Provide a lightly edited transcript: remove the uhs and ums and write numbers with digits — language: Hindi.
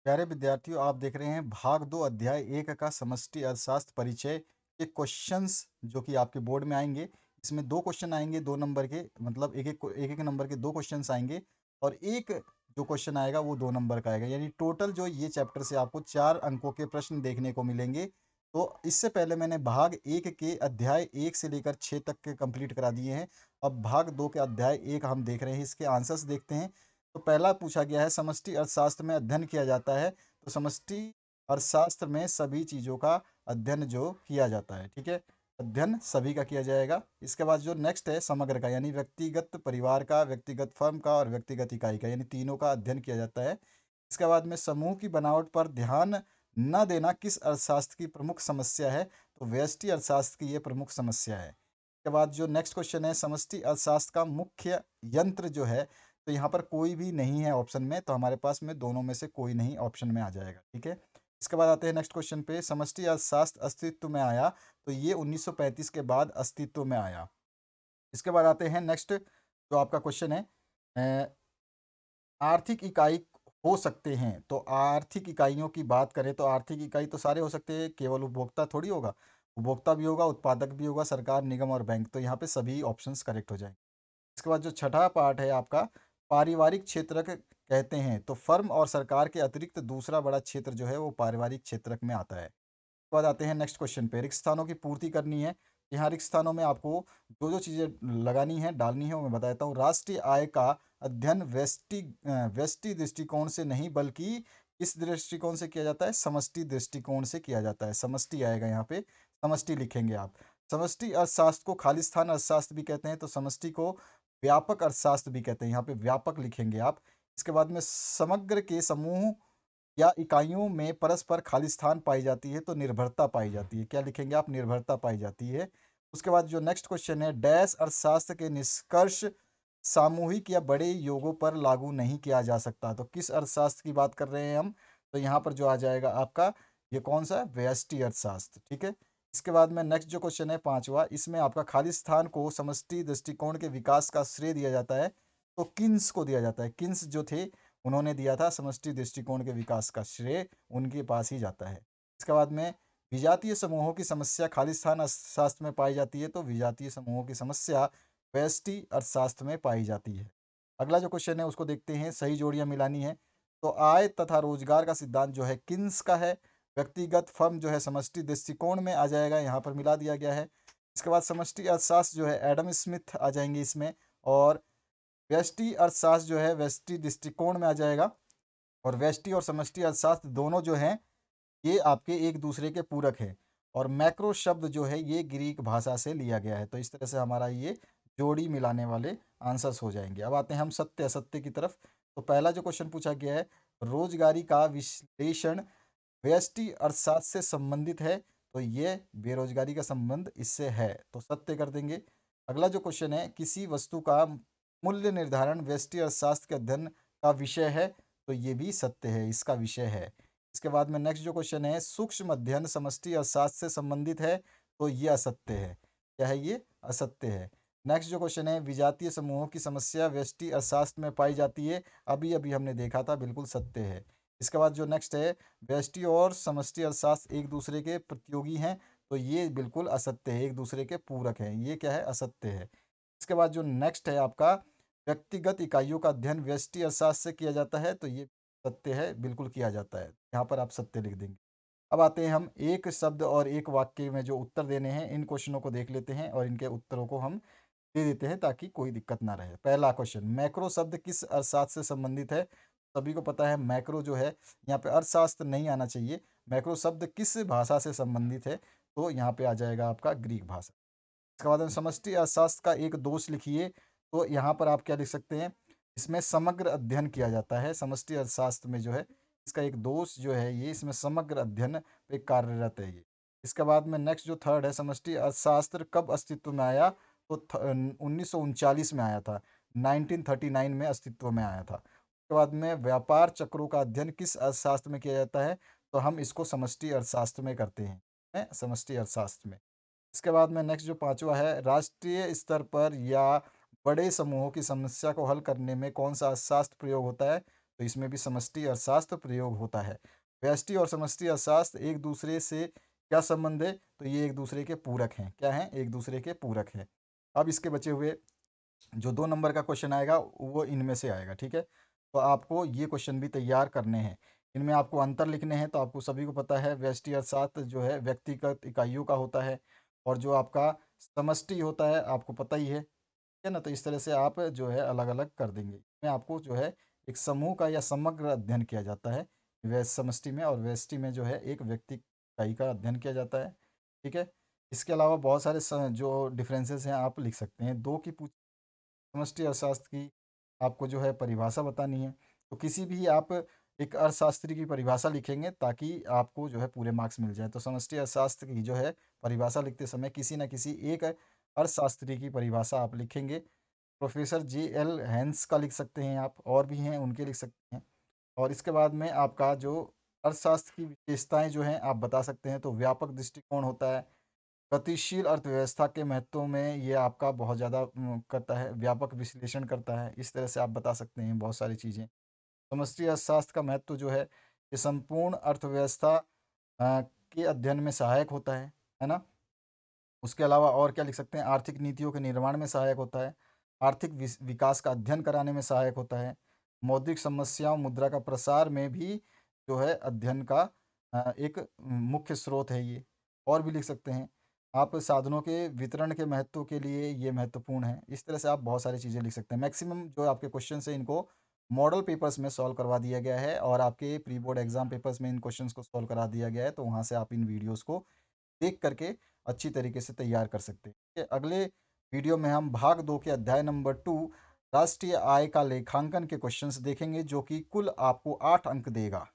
प्यारे विद्यार्थियों, आप देख रहे हैं भाग 2 अध्याय 1 का समष्टि अर्थशास्त्र परिचय के क्वेश्चंस जो कि आपके बोर्ड में आएंगे। इसमें 2 क्वेश्चन आएंगे 2 नंबर के, मतलब एक-एक नंबर के 2 क्वेश्चंस आएंगे और एक जो क्वेश्चन आएगा वो 2 नंबर का आएगा। यानी टोटल जो ये चैप्टर से आपको 4 अंकों के प्रश्न देखने को मिलेंगे। तो इससे पहले मैंने भाग 1 के अध्याय 1 से लेकर 6 तक के कंप्लीट करा दिए हैं। अब भाग 2 के अध्याय 1 हम देख रहे हैं, इसके आंसर्स देखते हैं। तो पहला पूछा गया है, समष्टि अर्थशास्त्र में अध्ययन किया जाता है। तो समष्टि अर्थशास्त्र में सभी चीज़ों का अध्ययन जो किया जाता है, ठीक है, अध्ययन सभी का किया जाएगा। इसके बाद जो नेक्स्ट है समग्र का, यानी व्यक्तिगत परिवार का, व्यक्तिगत फर्म का और व्यक्तिगत इकाई का, यानी तीनों का अध्ययन किया जाता है। इसके बाद में समूह की बनावट पर ध्यान न देना किस अर्थशास्त्र की प्रमुख समस्या है? तो व्यष्टि अर्थशास्त्र की ये प्रमुख समस्या है। इसके बाद जो नेक्स्ट क्वेश्चन है, समष्टि अर्थशास्त्र का मुख्य यंत्र जो है, तो यहाँ पर कोई भी नहीं है ऑप्शन में, तो हमारे पास में दोनों में से कोई नहीं ऑप्शन में आ जाएगा, ठीक है। इसके बाद आते हैं नेक्स्ट क्वेश्चन पे, समष्टि अर्थशास्त्र अस्तित्व में आया? तो ये 1935 के बाद अस्तित्व में आया। इसके बाद आते हैं नेक्स्ट जो आपका क्वेश्चन है, आर्थिक इकाई हो सकते हैं। तो आर्थिक इकाइयों की बात करें तो आर्थिक इकाई तो सारे हो सकते हैं, केवल उपभोक्ता थोड़ी होगा। उपभोक्ता भी होगा, उत्पादक भी होगा, सरकार, निगम और बैंक। तो यहाँ पे सभी ऑप्शंस करेक्ट हो जाएंगे। इसके बाद जो छठा पार्ट है आपका, पारिवारिक क्षेत्रक कहते हैं। तो फर्म और सरकार के अतिरिक्त दूसरा बड़ा क्षेत्र जो है वो पारिवारिक क्षेत्रक में आता है। उसके बाद आते हैं नेक्स्ट क्वेश्चन पे, रिक्त स्थानों की पूर्ति करनी है। यहाँ रिक्त स्थानों में आपको जो जो चीज़ें लगानी है, डालनी है, वो मैं बताता हूँ। राष्ट्रीय आय का अध्ययन व्यष्टि दृष्टिकोण से नहीं बल्कि किस दृष्टिकोण से किया जाता है? समष्टि दृष्टिकोण से किया जाता है। समष्टि आएगा यहाँ पे, समष्टि लिखेंगे आप। समष्टि अर्थशास्त्र को खालिस्तान अर्थशास्त्र भी कहते हैं, तो समष्टि को व्यापक अर्थशास्त्र भी कहते हैं। यहाँ पे व्यापक लिखेंगे आप। इसके बाद में समग्र के समूह या इकाइयों में परस्पर खालिस्तान पाई जाती है, तो निर्भरता पाई जाती है। क्या लिखेंगे आप? निर्भरता पाई जाती है। उसके बाद जो नेक्स्ट क्वेश्चन है, डैश अर्थशास्त्र के निष्कर्ष सामूहिक या बड़े योगों पर लागू नहीं किया जा सकता। तो किस अर्थशास्त्र की बात कर रहे हैं हम? तो यहाँ पर जो आ जाएगा आपका, ये कौन सा है? व्यष्टि अर्थशास्त्र, ठीक है। इसके बाद में नेक्स्ट जो क्वेश्चन है पांचवा, इसमें आपका खालिस्तान को समष्टि दृष्टिकोण के विकास का श्रेय दिया जाता है। तो किन्स को दिया जाता है? किन्स जो थे, उन्होंने दिया था समष्टि दृष्टिकोण के विकास का श्रेय, उनके पास ही जाता है। इसके बाद में विजातीय समूहों की समस्या खालिस्तान अर्थशास्त्र में पाई जाती है। तो विजातीय समूहों की समस्या व्यष्टि अर्थशास्त्र में पाई जाती है। अगला जो क्वेश्चन है उसको देखते हैं, सही जोड़ियां मिलानी है। तो आय तथा रोजगार का सिद्धांत जो है किन्स का है? व्यक्तिगत फर्म जो है समष्टि दृष्टिकोण में आ जाएगा, यहाँ पर मिला दिया गया है। इसके बाद समष्टि अर्थशास्त्र जो है एडम स्मिथ आ जाएंगे इसमें, और व्यष्टि अर्थशास्त्र जो है व्यष्टि दृष्टिकोण में आ जाएगा। और व्यष्टि और समष्टि अर्थशास्त्र दोनों जो हैं ये आपके एक दूसरे के पूरक हैं। और मैक्रो शब्द जो है ये ग्रीक भाषा से लिया गया है। तो इस तरह से हमारा ये जोड़ी मिलाने वाले आंसर्स हो जाएंगे। अब आते हैं हम सत्य असत्य की तरफ। तो पहला जो क्वेश्चन पूछा गया है, रोजगारी का विश्लेषण व्यष्टि अर्थशास्त्र से संबंधित है। तो ये बेरोजगारी का संबंध इससे है, तो सत्य कर देंगे। अगला जो क्वेश्चन है, किसी वस्तु का मूल्य निर्धारण व्यष्टि अर्थशास्त्र के अध्ययन का विषय है। तो ये भी सत्य है, इसका विषय है। इसके बाद में नेक्स्ट जो क्वेश्चन है, सूक्ष्म अध्ययन समष्टि अर्थशास्त्र से संबंधित है। तो ये असत्य है। क्या है ये? असत्य है। नेक्स्ट जो क्वेश्चन है, विजातीय समूहों की समस्या व्यष्टि अर्थशास्त्र में पाई जाती है। अभी अभी हमने देखा था, बिल्कुल सत्य है। इसके बाद जो नेक्स्ट है, व्यष्टि और समष्टि अर्थशास्त्र एक दूसरे के प्रतियोगी हैं। तो ये बिल्कुल असत्य है, एक दूसरे के पूरक हैं। ये क्या है? असत्य है। इसके बाद जो नेक्स्ट है आपका, व्यक्तिगत इकाइयों का अध्ययन व्यष्टि अर्थशास्त्र से किया जाता है। तो ये सत्य है, बिल्कुल किया जाता है। यहाँ पर आप सत्य लिख देंगे। अब आते हैं हम एक शब्द और एक वाक्य में जो उत्तर देने हैं, इन क्वेश्चनों को देख लेते हैं और इनके उत्तरों को हम दे देते हैं ताकि कोई दिक्कत ना रहे। पहला क्वेश्चन, मैक्रो शब्द किस अर्थशास्त्र से संबंधित है? सभी को पता है मैक्रो जो है, यहाँ पे अर्थशास्त्र नहीं आना चाहिए। मैक्रो शब्द किस भाषा से संबंधित है? तो यहाँ पे आ जाएगा आपका ग्रीक भाषा। इसके बाद में समष्टि अर्थशास्त्र का एक दोष लिखिए। तो यहाँ पर आप क्या लिख सकते हैं? इसमें समग्र अध्ययन किया जाता है। समष्टि अर्थशास्त्र में जो है इसका एक दोष जो है, ये इसमें समग्र अध्ययन पे कार्यरत है ये। इसके बाद में नेक्स्ट जो थर्ड है, समष्टि अर्थशास्त्र कब अस्तित्व में आया? तो 1939 में आया था, 1939 में अस्तित्व में आया था। उसके बाद में व्यापार चक्रों का अध्ययन किस अर्थशास्त्र में किया जाता है? तो हम इसको समष्टि अर्थशास्त्र में करते हैं, समष्टि अर्थशास्त्र में। इसके बाद में नेक्स्ट जो पांचवा है, राष्ट्रीय स्तर पर या बड़े समूहों की समस्या को हल करने में कौन सा अर्थशास्त्र प्रयोग होता है? तो इसमें भी समष्टि अर्थशास्त्र प्रयोग होता है। व्यष्टि और समष्टि अर्थशास्त्र एक दूसरे से क्या संबंध है? तो ये एक दूसरे के पूरक हैं। क्या हैं? एक दूसरे के पूरक हैं। अब इसके बचे हुए जो 2 नंबर का क्वेश्चन आएगा वो इनमें से आएगा, ठीक है? तो आपको ये क्वेश्चन भी तैयार करने हैं। इनमें आपको अंतर लिखने हैं। तो आपको सभी को पता है व्यष्टि अर्थशास्त्र जो है व्यक्तिगत इकाइयों का होता है, और जो आपका समष्टि होता है आपको पता ही है, ठीक है ना? तो इस तरह से आप जो है अलग-अलग कर देंगे। इसमें आपको जो है एक समूह का या समग्र अध्ययन किया जाता है। समष्टि में और व्यष्टि में जो है एक व्यक्ति इकाई का अध्ययन किया जाता है, ठीक है? इसके अलावा बहुत सारे जो डिफरेंसेस हैं आप लिख सकते हैं। 2 की पूछ समष्टि अर्थशास्त्र की आपको जो है परिभाषा बतानी है। तो किसी भी आप एक अर्थशास्त्री की परिभाषा लिखेंगे ताकि आपको जो है पूरे मार्क्स मिल जाए। तो समष्टि अर्थशास्त्र की जो है परिभाषा लिखते समय किसी न किसी एक अर्थशास्त्री की परिभाषा आप लिखेंगे। प्रोफेसर जे.एल. हेंस का लिख सकते हैं आप, और भी हैं उनके लिख सकते हैं। और इसके बाद में आपका जो अर्थशास्त्र की विशेषताएँ जो हैं आप बता सकते हैं। तो व्यापक दृष्टिकोण होता है, गतिशील अर्थव्यवस्था के महत्व में ये आपका बहुत ज़्यादा करता है, व्यापक विश्लेषण करता है। इस तरह से आप बता सकते हैं बहुत सारी चीज़ें। समष्टि अर्थशास्त्र का महत्व जो है ये संपूर्ण अर्थव्यवस्था के अध्ययन में सहायक होता है ना? उसके अलावा और क्या लिख सकते हैं? आर्थिक नीतियों के निर्माण में सहायक होता है, आर्थिक विकास का अध्ययन कराने में सहायक होता है, मौद्रिक समस्याओं, मुद्रा का प्रसार में भी जो है अध्ययन का एक मुख्य स्रोत है ये। और भी लिख सकते हैं आप, साधनों के वितरण के महत्व के लिए ये महत्वपूर्ण है। इस तरह से आप बहुत सारी चीज़ें लिख सकते हैं। मैक्सिमम जो आपके क्वेश्चन हैं इनको मॉडल पेपर्स में सॉल्व करवा दिया गया है, और आपके प्री बोर्ड एग्जाम पेपर्स में इन क्वेश्चंस को सॉल्व करा दिया गया है। तो वहाँ से आप इन वीडियोस को देख करके अच्छी तरीके से तैयार कर सकते हैं, ठीक है? अगले वीडियो में हम भाग 2 के अध्याय नंबर 2 राष्ट्रीय आय का लेखांकन के क्वेश्चंस देखेंगे, जो कि कुल आपको 8 अंक देगा।